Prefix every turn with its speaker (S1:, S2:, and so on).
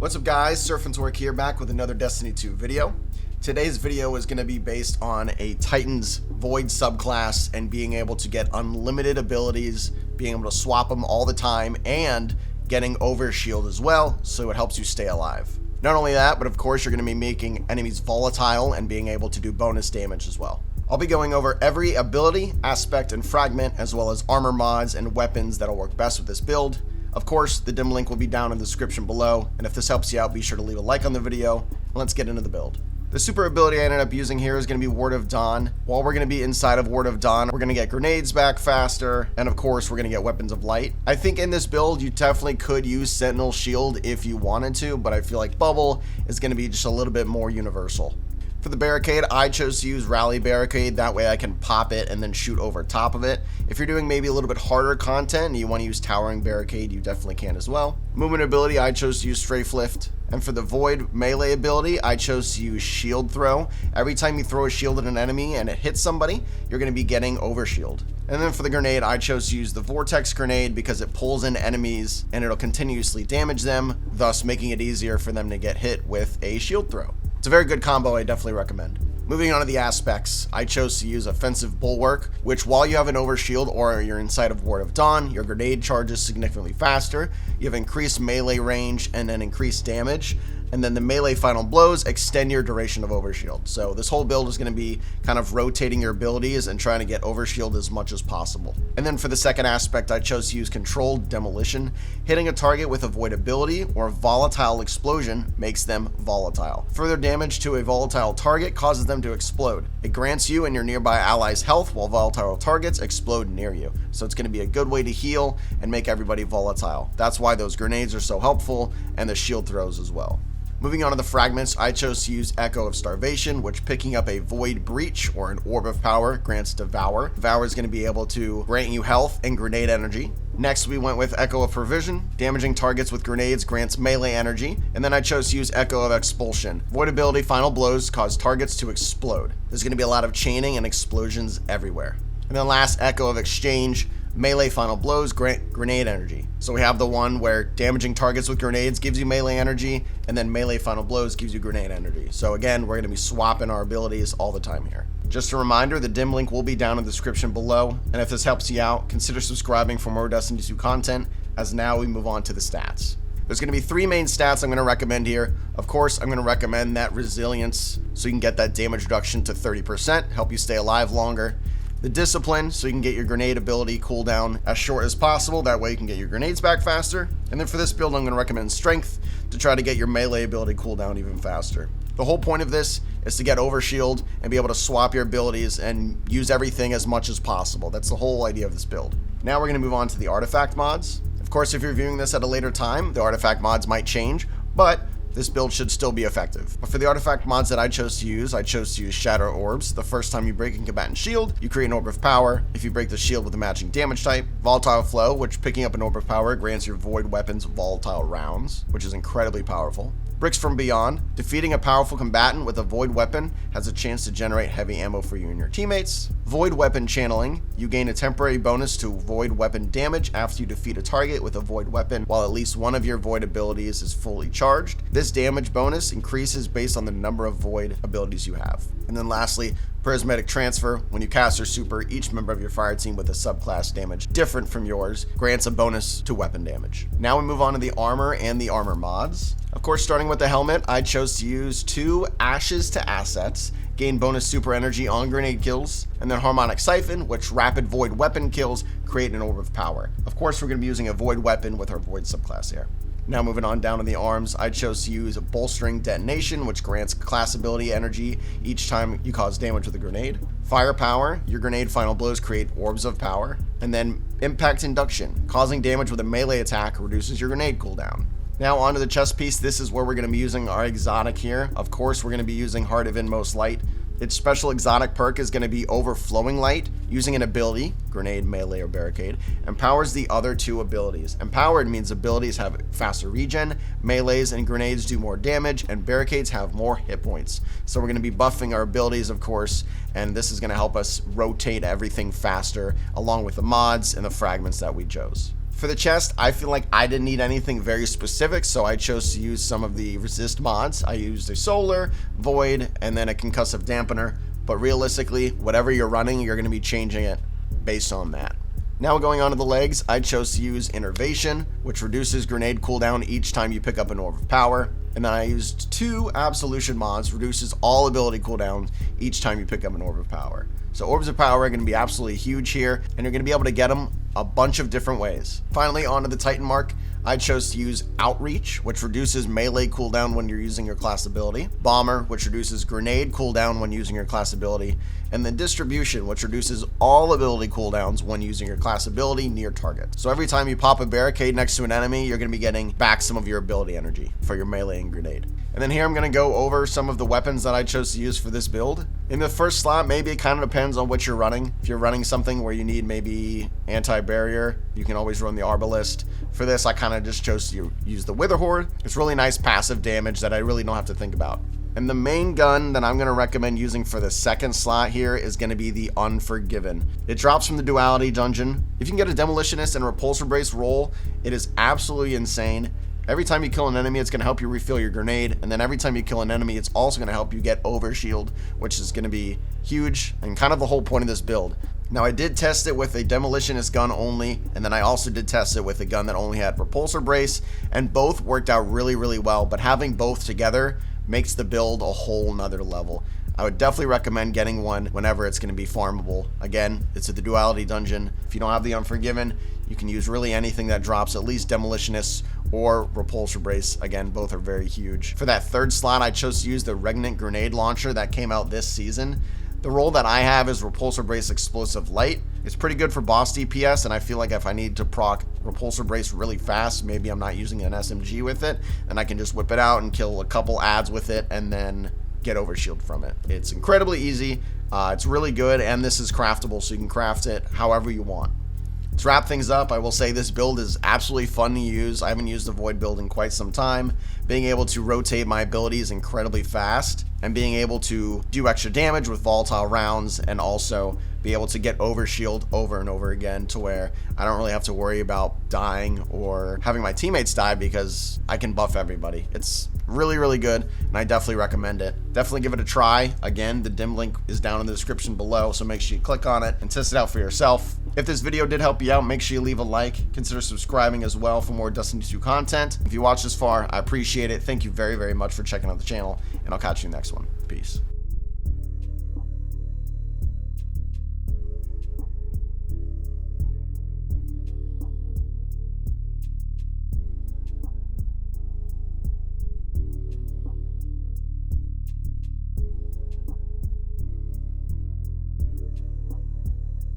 S1: What's up guys, Surfin's Work here, back with another Destiny 2 video. Today's video is going to be based on a Titan's Void subclass and being able to get unlimited abilities, being able to swap them all the time, and getting Overshield as well, so it helps you stay alive. Not only that, but of course you're going to be making enemies volatile and being able to do bonus damage as well. I'll be going over every ability, aspect, and fragment, as well as armor mods and weapons that'll work best with this build. Of course, the dim link will be down in the description below, and if this helps you out, be sure to leave a like on the video, and let's get into the build. The super ability I ended up using here is going to be Word of Dawn. While we're going to be inside of Word of Dawn, we're going to get grenades back faster, and of course, we're going to get Weapons of Light. I think in this build, you definitely could use Sentinel Shield if you wanted to, but I feel like Bubble is going to be just a little bit more universal. For the barricade, I chose to use Rally Barricade, that way I can pop it and then shoot over top of it. If you're doing maybe a little bit harder content and you want to use Towering Barricade, you definitely can as well. Movement ability, I chose to use Strafe Lift. And for the Void melee ability, I chose to use Shield Throw. Every time you throw a shield at an enemy and it hits somebody, you're going to be getting Overshield. And then for the grenade, I chose to use the Vortex Grenade because it pulls in enemies and it'll continuously damage them, thus making it easier for them to get hit with a Shield Throw. It's a very good combo, I definitely recommend. Moving on to the aspects, I chose to use Offensive Bulwark, which while you have an Overshield or you're inside of Word of Dawn, your grenade charges significantly faster, you have increased melee range and then increased damage, and then the melee final blows extend your duration of Overshield. So this whole build is going to be kind of rotating your abilities and trying to get Overshield as much as possible. And then for the second aspect, I chose to use Controlled Demolition. Hitting a target with a Void ability or Volatile Explosion makes them volatile. Further damage to a volatile target causes them to explode. It grants you and your nearby allies health while volatile targets explode near you. So it's going to be a good way to heal and make everybody volatile. That's why those grenades are so helpful, and the shield throws as well. Moving on to the fragments, I chose to use Echo of Starvation, which picking up a Void Breach or an Orb of Power grants Devour. Devour is going to be able to grant you health and grenade energy. Next, we went with Echo of Provision. Damaging targets with grenades grants melee energy. And then I chose to use Echo of Expulsion. Void ability final blows cause targets to explode. There's going to be a lot of chaining and explosions everywhere. And then last, Echo of Exchange. Melee final blows grant grenade energy. So we have the one where damaging targets with grenades gives you melee energy, and then melee final blows gives you grenade energy. So again, we're going to be swapping our abilities all the time here. Just a reminder, the dim link will be down in the description below, and if this helps you out, consider subscribing for more Destiny 2 content, as now we move on to the stats. There's going to be three main stats I'm going to recommend here. Of course, I'm going to recommend that Resilience, so you can get that damage reduction to 30%, help you stay alive longer. The Discipline, so you can get your grenade ability cooldown as short as possible, that way you can get your grenades back faster. And then for this build, I'm going to recommend Strength to try to get your melee ability cooldown even faster. The whole point of this is to get Overshield and be able to swap your abilities and use everything as much as possible. That's the whole idea of this build. Now we're going to move on to the artifact mods. Of course, if you're viewing this at a later time, the artifact mods might change, but this build should still be effective. But for the artifact mods that I chose to use Shatter Orbs. The first time you break a combatant shield, you create an Orb of Power. If you break the shield with a matching damage type. Volatile Flow, which picking up an Orb of Power grants your void weapons volatile rounds, which is incredibly powerful. Bricks from Beyond. Defeating a powerful combatant with a void weapon has a chance to generate heavy ammo for you and your teammates. Void Weapon Channeling. You gain a temporary bonus to void weapon damage after you defeat a target with a void weapon while at least one of your void abilities is fully charged. This damage bonus increases based on the number of void abilities you have. And then lastly, Prismatic Transfer. When you cast your super, each member of your fire team with a subclass damage different from yours grants a bonus to weapon damage. Now we move on to the armor and the armor mods. Of course, starting with the helmet, I chose to use two Ashes to Assets, gain bonus super energy on grenade kills, and then Harmonic Siphon, which rapid void weapon kills create an Orb of Power. Of course, we're going to be using a void weapon with our void subclass here. Now moving on down to the arms, I chose to use a Bolstering Detonation, which grants class ability energy each time you cause damage with a grenade. Firepower, your grenade final blows create orbs of power. And then Impact Induction, causing damage with a melee attack reduces your grenade cooldown. Now onto the chest piece, this is where we're going to be using our exotic here. Of course, we're going to be using Heart of Inmost Light. Its special exotic perk is going to be Overflowing Light. Using an ability, grenade, melee, or barricade, empowers the other two abilities. Empowered means abilities have faster regen, melees and grenades do more damage, and barricades have more hit points. So we're going to be buffing our abilities, of course, and this is going to help us rotate everything faster, along with the mods and the fragments that we chose. For the chest, I feel like I didn't need anything very specific, so I chose to use some of the resist mods. I used a solar, void, and then a concussive dampener, but realistically, whatever you're running, you're going to be changing it based on that. Now going on to the legs, I chose to use Innervation, which reduces grenade cooldown each time you pick up an Orb of Power. And then I used 2 Absolution mods, reduces all ability cooldowns each time you pick up an Orb of Power. So Orbs of Power are going to be absolutely huge here, and you're going to be able to get them a bunch of different ways. Finally, onto the Titan mark, I chose to use Outreach, which reduces melee cooldown when you're using your class ability, Bomber, which reduces grenade cooldown when using your class ability, and then Distribution, which reduces all ability cooldowns when using your class ability near target. So every time you pop a barricade next to an enemy, you're going to be getting back some of your ability energy for your melee and grenade. And then here I'm going to go over some of the weapons that I chose to use for this build. In the first slot, maybe it kind of depends on what you're running. If you're running something where you need maybe anti-barrier, you can always run the Arbalist. For this, I kind of just chose to use the Witherhoard. It's really nice passive damage that I really don't have to think about. And the main gun that I'm going to recommend using for the second slot here is going to be the Unforgiven. It drops from the Duality Dungeon. If you can get a Demolitionist and Repulsor Brace roll, it is absolutely insane. Every time you kill an enemy, it's going to help you refill your grenade, and then every time you kill an enemy, it's also going to help you get Overshield, which is going to be huge and kind of the whole point of this build. Now, I did test it with a Demolitionist gun only, and then I also did test it with a gun that only had Repulsor Brace, and both worked out really, really well, but having both together makes the build a whole nother level. I would definitely recommend getting one whenever it's going to be farmable. Again, it's at the Duality Dungeon. If you don't have the Unforgiven, you can use really anything that drops at least Demolitionists or Repulsor Brace. Again, both are very huge. For that third slot, I chose to use the Regnant Grenade Launcher that came out this season. The role that I have is Repulsor Brace Explosive Light. It's pretty good for boss DPS, and I feel like if I need to proc Repulsor Brace really fast, maybe I'm not using an SMG with it, then I can just whip it out and kill a couple adds with it and then get Overshield from it. It's incredibly easy, it's really good, and this is craftable, so you can craft it however you want. To wrap things up, I will say this build is absolutely fun to use. I haven't used the Void build in quite some time. Being able to rotate my abilities incredibly fast, and being able to do extra damage with volatile rounds, and also be able to get Overshield over and over again to where I don't really have to worry about dying or having my teammates die because I can buff everybody. It's really, really good, and I definitely recommend it. Definitely give it a try. Again, the dim link is down in the description below, so make sure you click on it and test it out for yourself. If this video did help you out, make sure you leave a like. Consider subscribing as well for more Destiny 2 content. If you watched this far, I appreciate it. Thank you very, very much for checking out the channel, and I'll catch you in the next one. Peace.